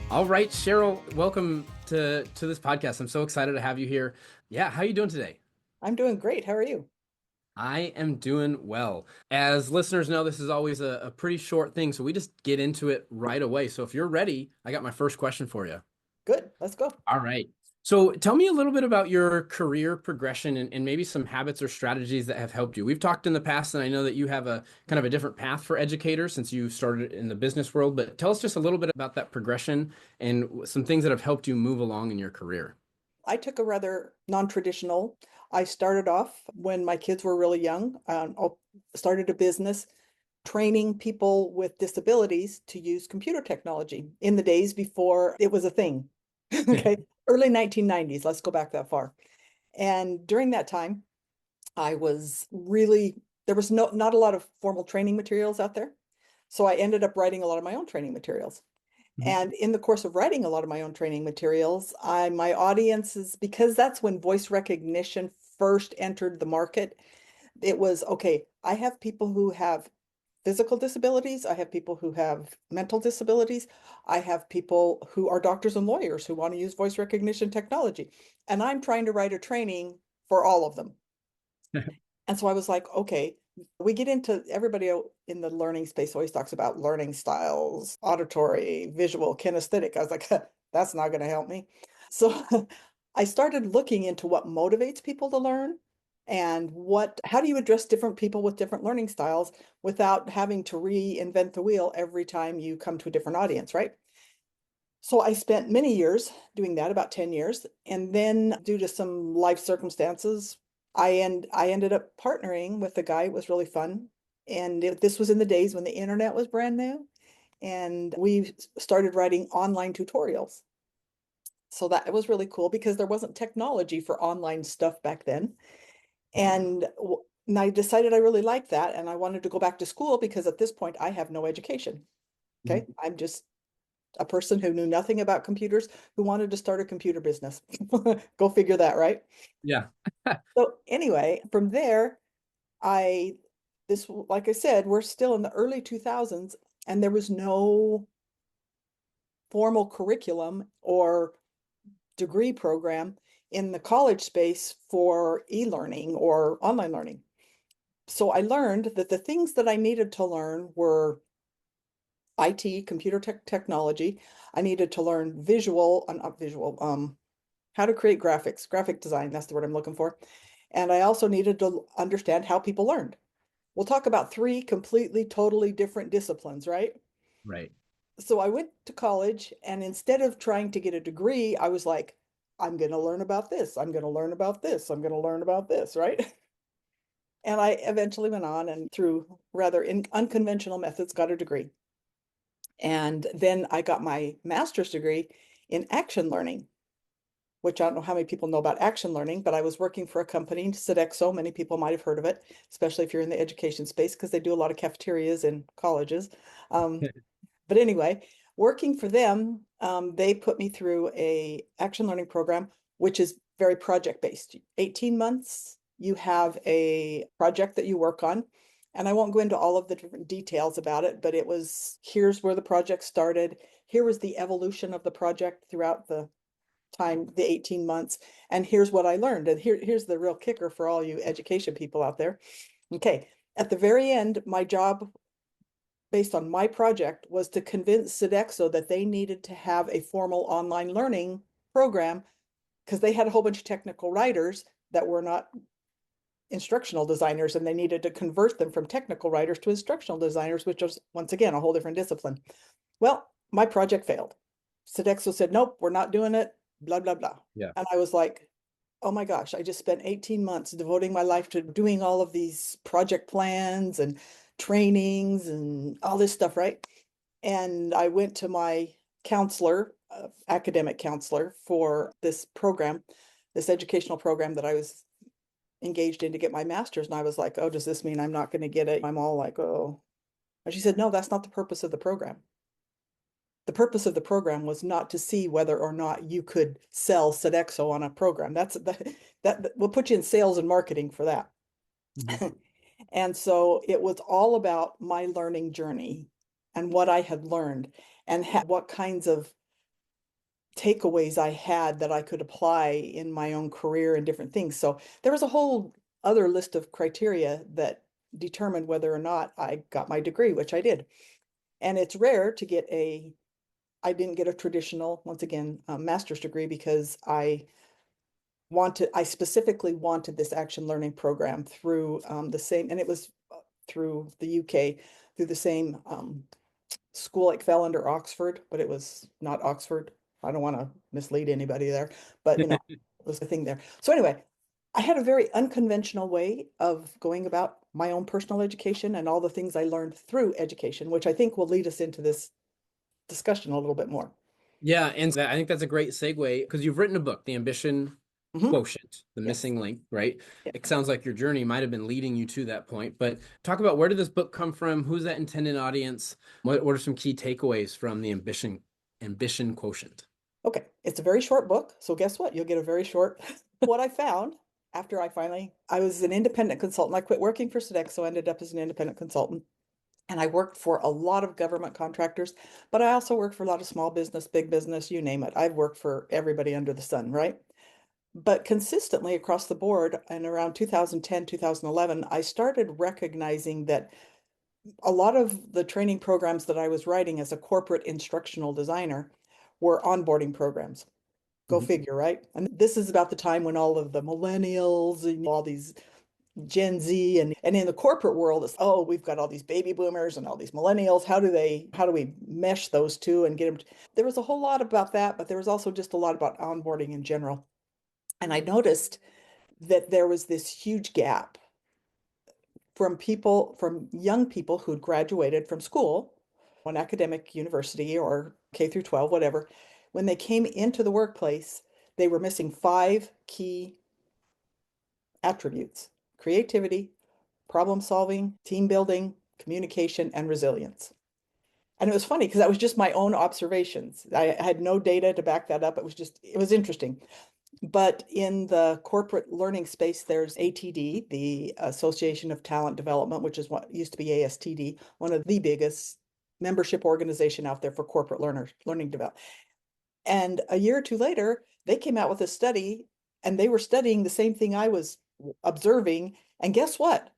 All right, Cheryl, welcome to this podcast. I'm so excited to have you here. Yeah, how are you doing today? I'm doing great. How are you? I am doing well. As listeners know, this is always a pretty short thing, so we just get into it right away. So if you're ready, I got my first question for you. Good. Let's go. All right. So tell me a little bit about your career progression and maybe some habits or strategies that have helped you. We've talked in the past, and I know that you have a kind of a different path for educators since you started in the business world, but tell us just a little bit about that progression and some things that have helped you move along in your career. I took a rather non-traditional. I started off when my kids were really young. Started a business training people with disabilities to use computer technology in the days before it was a thing. Okay. Early 1990s. Let's go back that far. And during that time, I was really, there was not a lot of formal training materials out there. So I ended up writing a lot of my own training materials. Mhm. And in the course of writing a lot of my own training materials, my audience is because that's when voice recognition first entered the market. It was okay, I have people who have physical disabilities, I have people who have mental disabilities, I have people who are doctors and lawyers who want to use voice recognition technology. And I'm trying to write a training for all of them. And so I was like, okay, we get into everybody in the learning space always talks about learning styles, auditory, visual, kinesthetic. I was like, that's not going to help me. So I started looking into what motivates people to learn and how do you address different people with different learning styles without having to reinvent the wheel every time you come to a different audience, right? So I spent many years doing that, about 10 years. And then due to some life circumstances, I ended up partnering with a guy. It was really fun. And this was in the days when the internet was brand new. And we started writing online tutorials. So that was really cool because there wasn't technology for online stuff back then. And I decided I really liked that. And I wanted to go back to school because at this point I have no education. Okay. Mhm. I'm just a person who knew nothing about computers who wanted to start a computer business. Go figure that, right? Yeah. So anyway, from there, I like I said, we're still in the early 2000s and there was no formal curriculum or degree program in the college space for e-learning or online learning. So I learned that the things that I needed to learn were IT, computer technology. I needed to learn not visual, how to create graphics, graphic design. That's the word I'm looking for. And I also needed to understand how people learned. We'll talk about three completely, totally different disciplines, right? Right. So I went to college, and instead of trying to get a degree, I was like, I'm going to learn about this. I'm going to learn about this. I'm going to learn about this, right? And I eventually went on and through rather unconventional methods got a degree. And then I got my master's degree in action learning, which I don't know how many people know about action learning, but I was working for a company, Sodexo. Many people might have heard of it, especially if you're in the education space, because they do a lot of cafeterias in colleges. But anyway, working for them, they put me through a action learning program, which is very project based. 18 months, you have a project that you work on. And I won't go into all of the different details about it, but it was here's where the project started. Here was the evolution of the project throughout the time, the 18 months. And here's what I learned. And here's the real kicker for all you education people out there. Okay. At the very end, my job based on my project was to convince Sodexo that they needed to have a formal online learning program because they had a whole bunch of technical writers that were not instructional designers and they needed to convert them from technical writers to instructional designers, which was once again a whole different discipline. Well, my project failed. Sodexo said, nope, we're not doing it, blah, blah, blah. Yeah. And I was like, oh my gosh, I just spent 18 months devoting my life to doing all of these project plans and trainings and all this stuff, right? And I went to my counselor, academic counselor for this program, this educational program that I was engaged in to get my master's. And I was like, oh, does this mean I'm not going to get it? I'm all like, oh. And she said, no, that's not the purpose of the program. The purpose of the program was not to see whether or not you could sell Sodexo on a program. That will put you in sales and marketing for that. Mhm. And so it was all about my learning journey and what I had learned and what kinds of takeaways I had that I could apply in my own career and different things. So there was a whole other list of criteria that determined whether or not I got my degree, which I did. And it's rare to get I didn't get a traditional, once again, master's degree because I specifically wanted this action learning program through the same, and it was through the UK, through the same school. It fell under Oxford, but it was not Oxford. I don't want to mislead anybody there, but it was the thing there. So anyway, I had a very unconventional way of going about my own personal education and all the things I learned through education, which I think will lead us into this discussion a little bit more. Yeah, and I think that's a great segue because you've written a book, The Ambition Mhm. Quotient, the Yes. missing link, right? Yeah. It sounds like your journey might have been leading you to that point, but talk about where did this book come from? Who's that intended audience? What are some key takeaways from the Ambition Quotient? Okay. It's a very short book. So guess what? You'll get a very short. What I found after I was an independent consultant. I quit working for Sodexo, ended up as an independent consultant. And I worked for a lot of government contractors, but I also worked for a lot of small business, big business, you name it. I've worked for everybody under the sun, right? But consistently across the board, and around 2010, 2011, I started recognizing that a lot of the training programs that I was writing as a corporate instructional designer were onboarding programs. Go Mhm. figure, right? And this is about the time when all of the millennials and all these Gen Z and in the corporate world, it's, oh, we've got all these baby boomers and all these millennials. How do we mesh those two and get them? There was a whole lot about that, but there was also just a lot about onboarding in general. And I noticed that there was this huge gap from young people who'd graduated from school, one academic university or K through 12, whatever. When they came into the workplace, they were missing five key attributes: creativity, problem solving, team building, communication, and resilience. And it was funny because that was just my own observations. I had no data to back that up. It was interesting. But in the corporate learning space, there's ATD, the Association of Talent Development, which is what used to be ASTD, one of the biggest membership organization out there for corporate learning development. And a year or two later, they came out with a study and they were studying the same thing I was observing. And guess what?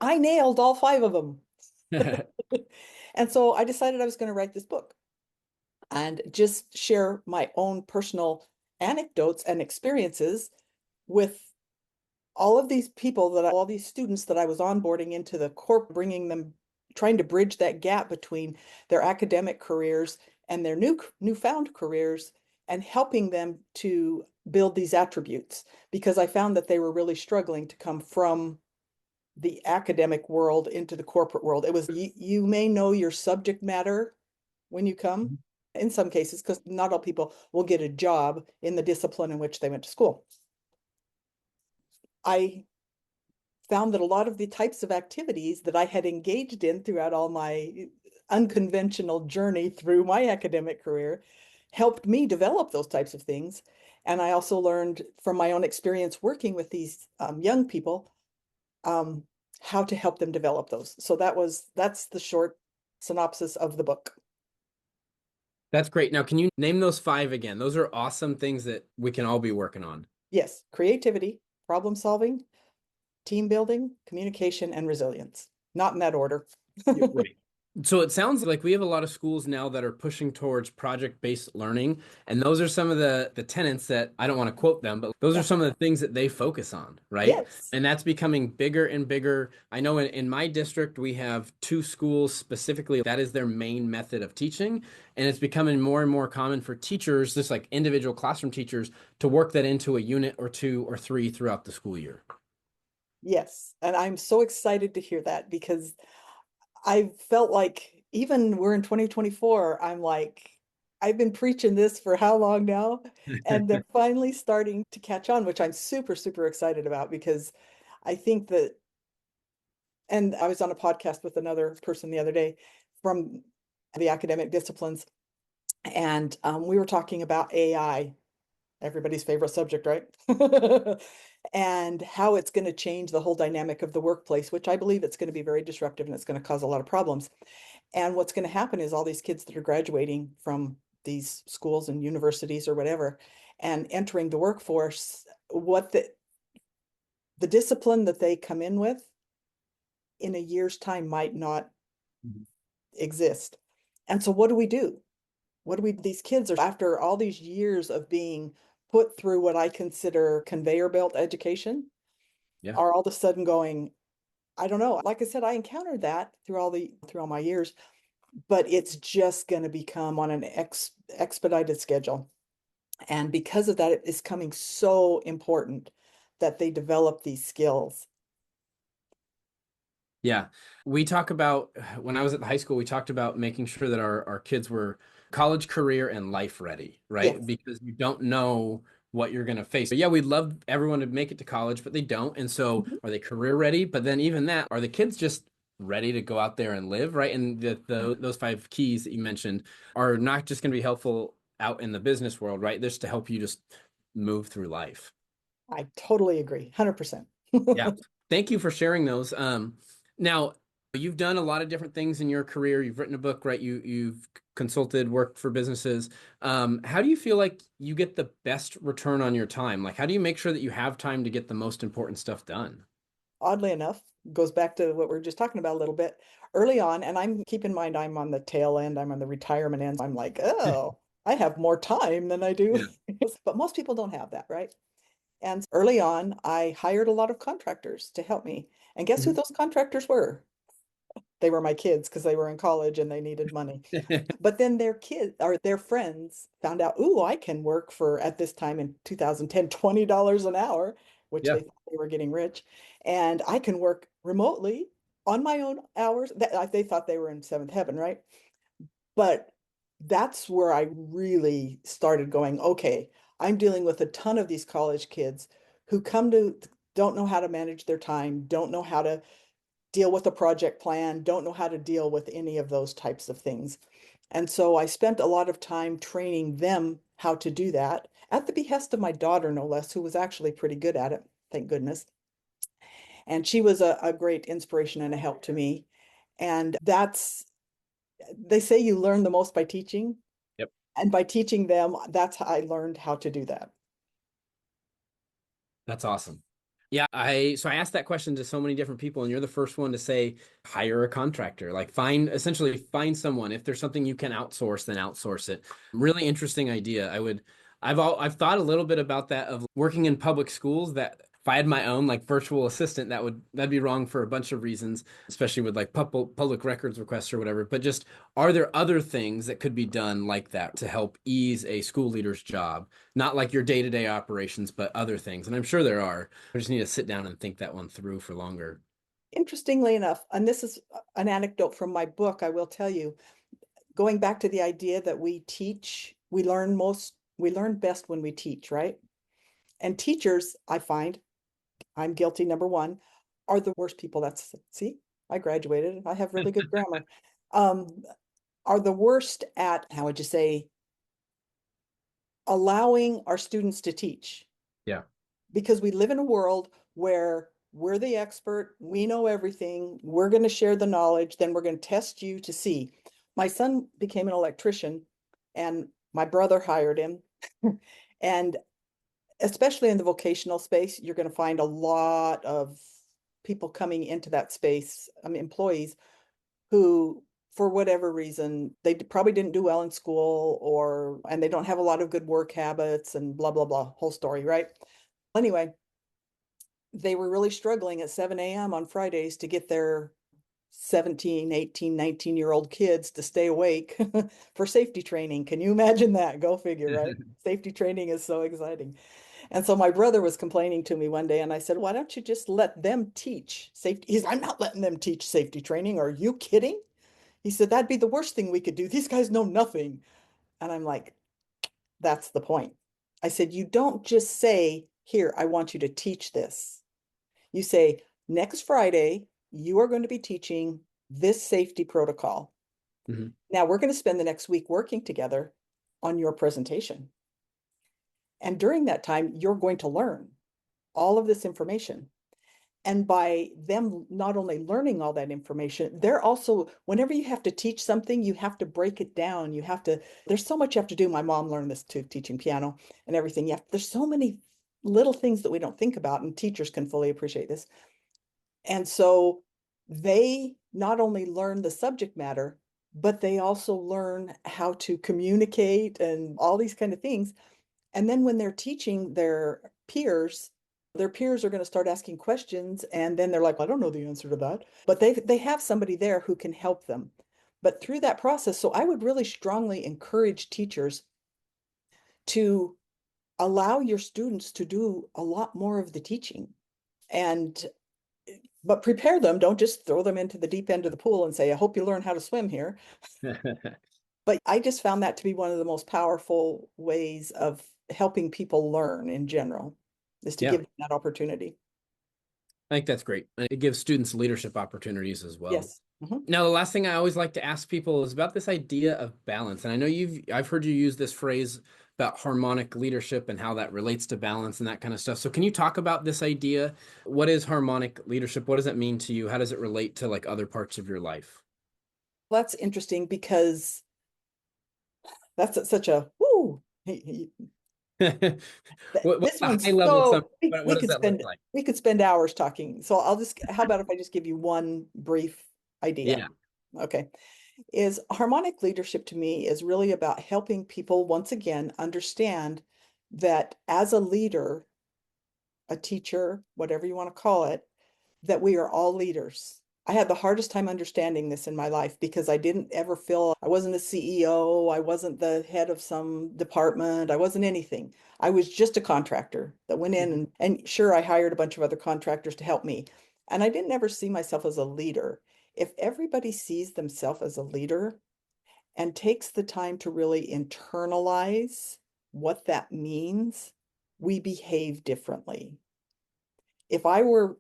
I nailed all five of them. And so I decided I was going to write this book and just share my own personal anecdotes and experiences with all these students that I was onboarding into the corp, bringing them, trying to bridge that gap between their academic careers and their newfound careers and helping them to build these attributes because I found that they were really struggling to come from the academic world into the corporate world. It was you may know your subject matter when you come in some cases, because not all people will get a job in the discipline in which they went to school. I found that a lot of the types of activities that I had engaged in throughout all my unconventional journey through my academic career helped me develop those types of things. And I also learned from my own experience working with these young people um, how to help them develop those. So that's the short synopsis of the book. That's great. Now, can you name those five again? Those are awesome things that we can all be working on. Yes, creativity, problem solving, team building, communication, and resilience. Not in that order. Right. So it sounds like we have a lot of schools now that are pushing towards project-based learning, and those are some of the tenets that I don't want to quote them, but those are Yeah. some of the things that they focus on, right? Yes. And that's becoming bigger and bigger. I know in my district we have two schools specifically that is their main method of teaching, and it's becoming more and more common for teachers, just like individual classroom teachers, to work that into a unit or two or three throughout the school year. Yes. And I'm so excited to hear that because I felt like even we're in 2024, I'm like, I've been preaching this for how long now? And they're finally starting to catch on, which I'm super, super excited about because I think that, and I was on a podcast with another person the other day from the academic disciplines, and we were talking about AI, everybody's favorite subject, right? And how it's going to change the whole dynamic of the workplace, which I believe it's going to be very disruptive and it's going to cause a lot of problems. And what's going to happen is all these kids that are graduating from these schools and universities or whatever, and entering the workforce, what the discipline that they come in with in a year's time might not Mhm. exist. And so what do we do? These kids are, after all these years of being put through what I consider conveyor belt education, Yeah. are all of a sudden going, I don't know. Like I said, I encountered that through all my years, but it's just going to become on an expedited schedule. And because of that, it is coming so important that they develop these skills. Yeah. We talk about when I was at the high school, we talked about making sure that our kids were college, career, and life ready, right? Yes. Because you don't know what you're going to face. But yeah, we'd love everyone to make it to college, but they don't. And so Mhm. are they career ready? But then even that, are the kids just ready to go out there and live, right? And those five keys that you mentioned are not just going to be helpful out in the business world, right? Just to help you just move through life. I totally agree. 100%. Yeah. Thank you for sharing those. Now you've done a lot of different things in your career. You've written a book, right? You've consulted, worked for businesses. How do you feel like you get the best return on your time? Like, how do you make sure that you have time to get the most important stuff done? Oddly enough, goes back to what we are just talking about a little bit early on. And keep in mind, I'm on the tail end, I'm on the retirement end. I'm like, oh, I have more time than I do. Yeah. But most people don't have that, right? And early on, I hired a lot of contractors to help me. And guess who Mhm. those contractors were? They were my kids because they were in college and they needed money. But then their kids or their friends found out, ooh, I can work for, at this time in 2010, $20 an hour, which Yeah. they thought they were getting rich. And I can work remotely on my own hours. They thought they were in seventh heaven, right? But that's where I really started going, okay, I'm dealing with a ton of these college kids who don't know how to manage their time, don't know how to deal with a project plan, don't know how to deal with any of those types of things. And so I spent a lot of time training them how to do that at the behest of my daughter, no less, who was actually pretty good at it, thank goodness. And she was a great inspiration and a help to me. And they say you learn the most by teaching. Yep. And by teaching them, that's how I learned how to do that. That's awesome. Yeah, I asked that question to so many different people, and you're the first one to say hire a contractor. Like essentially find someone. If there's something you can outsource, then outsource it. Really interesting idea. I've thought a little bit about that of working in public schools that if I had my own like virtual assistant, that'd be wrong for a bunch of reasons, especially with like public records requests or whatever. But just are there other things that could be done like that to help ease a school leader's job? Not like your day-to-day operations, but other things. And I'm sure there are. I just need to sit down and think that one through for longer. Interestingly enough, and this is an anecdote from my book, I will tell you, going back to the idea that we learn best when we teach, right? And teachers, I find, I'm guilty, number one, are the worst people. See, I graduated, I have really good grammar. Um, are the worst at, how would you say, allowing our students to teach. Yeah. Because we live in a world where we're the expert, we know everything, we're going to share the knowledge, then we're going to test you to see. My son became an electrician and my brother hired him. And especially in the vocational space, you're going to find a lot of people coming into that space, employees who, for whatever reason, they probably didn't do well in school and they don't have a lot of good work habits and blah, blah, blah, whole story, right? Anyway, they were really struggling at 7 a.m. on Fridays to get their 17, 18, 19-year-old kids to stay awake for safety training. Can you imagine that? Go figure, right? Safety training is so exciting. And so my brother was complaining to me one day, and I said, why don't you just let them teach safety? I'm not letting them teach safety training. Are you kidding? He said, that'd be the worst thing we could do. These guys know nothing. And I'm like, that's the point. I said, you don't just say, here, I want you to teach this. You say, next Friday, you are going to be teaching this safety protocol. Mhm. Now we're going to spend the next week working together on your presentation. And during that time, you're going to learn all of this information. And by them not only learning all that information, they're also, whenever you have to teach something, you have to break it down. You have to, there's so much you have to do. My mom learned this too, teaching piano and everything. There's so many little things that we don't think about, and teachers can fully appreciate this. And so they not only learn the subject matter, but they also learn how to communicate and all these kind of things. And then when they're teaching their peers are going to start asking questions, and then they're like, I don't know the answer to that. But they have somebody there who can help them. But through that process, so I would really strongly encourage teachers to allow your students to do a lot more of the teaching. And but prepare them, don't just throw them into the deep end of the pool and say, I hope you learn how to swim here. But I just found that to be one of the most powerful ways of helping people learn in general, is to Yeah, give them that opportunity. I think that's great. And it gives students leadership opportunities as well. Yes. Mhm. Now, the last thing I always like to ask people is about this idea of balance. And I know I've heard you use this phrase about harmonic leadership and how that relates to balance and that kind of stuff. So can you talk about this idea? What is harmonic leadership? What does it mean to you? How does it relate to like other parts of your life? That's interesting because that's such a whoo. What's This the high one's level so summary? What does that look like? we could spend hours talking. So I'll just, how about if I just give you one brief idea? Yeah. Okay. Is harmonic leadership to me is really about helping people once again understand that as a leader, a teacher, whatever you want to call it, that we are all leaders. I had the hardest time understanding this in my life because I didn't ever feel I wasn't a CEO, I wasn't the head of some department, I wasn't anything. I was just a contractor that went in Mhm. and sure, I hired a bunch of other contractors to help me. And I didn't ever see myself as a leader. If everybody sees themselves as a leader and takes the time to really internalize what that means, we behave differently. If I were,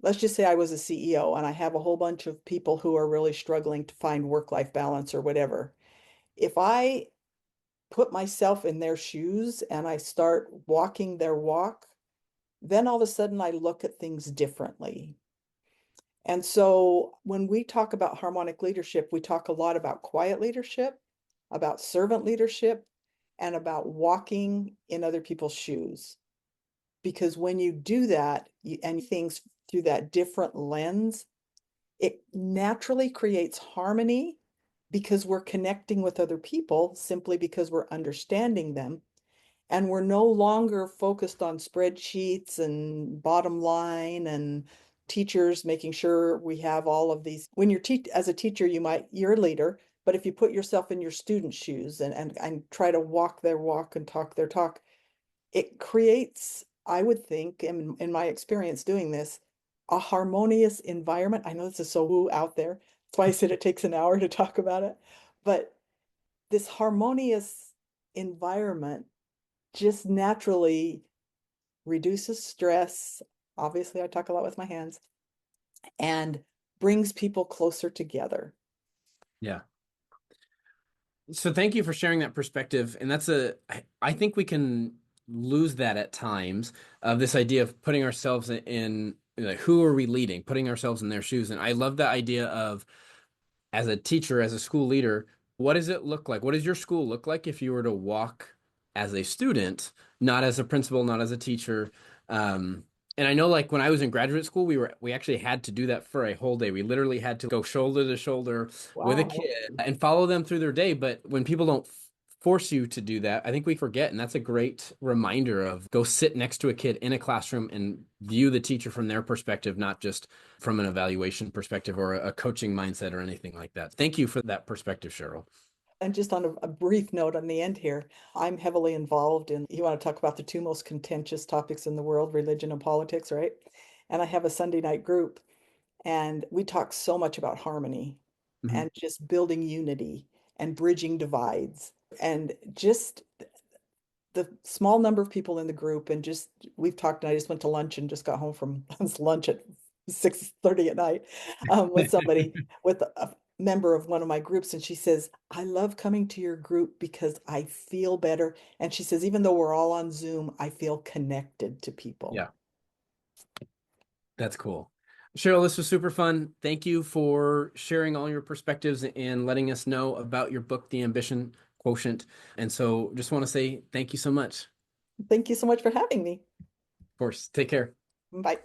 let's just say I was a CEO and I have a whole bunch of people who are really struggling to find work-life balance or whatever. If I put myself in their shoes and I start walking their walk, then all of a sudden I look at things differently. And so when we talk about harmonic leadership, we talk a lot about quiet leadership, about servant leadership, and about walking in other people's shoes. Because when you do that and things through that different lens, it naturally creates harmony because we're connecting with other people simply because we're understanding them. And we're no longer focused on spreadsheets and bottom line and teachers making sure we have all of these. When you're as a teacher, you're a leader, but if you put yourself in your students' shoes and try to walk their walk and talk their talk, it creates, I would think, in my experience doing this, a harmonious environment. I know this is so woo out there. That's why I said it takes an hour to talk about it. But this harmonious environment just naturally reduces stress. Obviously, I talk a lot with my hands and brings people closer together. Yeah. So thank you for sharing that perspective. And I think we can lose that at times of this idea of putting ourselves in, like, who are we leading, putting ourselves in their shoes. And I love the idea of, as a teacher, as a school leader, what does it look like? What does your school look like if you were to walk as a student, not as a principal, not as a teacher? And I know, like, when I was in graduate school, we actually had to do that for a whole day. We literally had to go shoulder to shoulder with a Wow. kid and follow them through their day. But when people don't force you to do that, I think we forget. And that's a great reminder of go sit next to a kid in a classroom and view the teacher from their perspective, not just from an evaluation perspective or a coaching mindset or anything like that. Thank you for that perspective, Cheryl. And just on a brief note on the end here, I'm heavily involved in, you want to talk about the two most contentious topics in the world, religion and politics, right? And I have a Sunday night group, and we talk so much about harmony Mhm. and just building unity and bridging divides and just the small number of people in the group. And just we've talked, and I just went to lunch and just got home from lunch at 6:30 at night with somebody, with a member of one of my groups, and she says, I love coming to your group because I feel better. And she says, even though we're all on Zoom, I feel connected to people. Yeah. That's cool. Cheryl, this was super fun. Thank you for sharing all your perspectives and letting us know about your book, The Ambition Quotient. And so just want to say thank you so much. Thank you so much for having me. Of course, take care. Bye.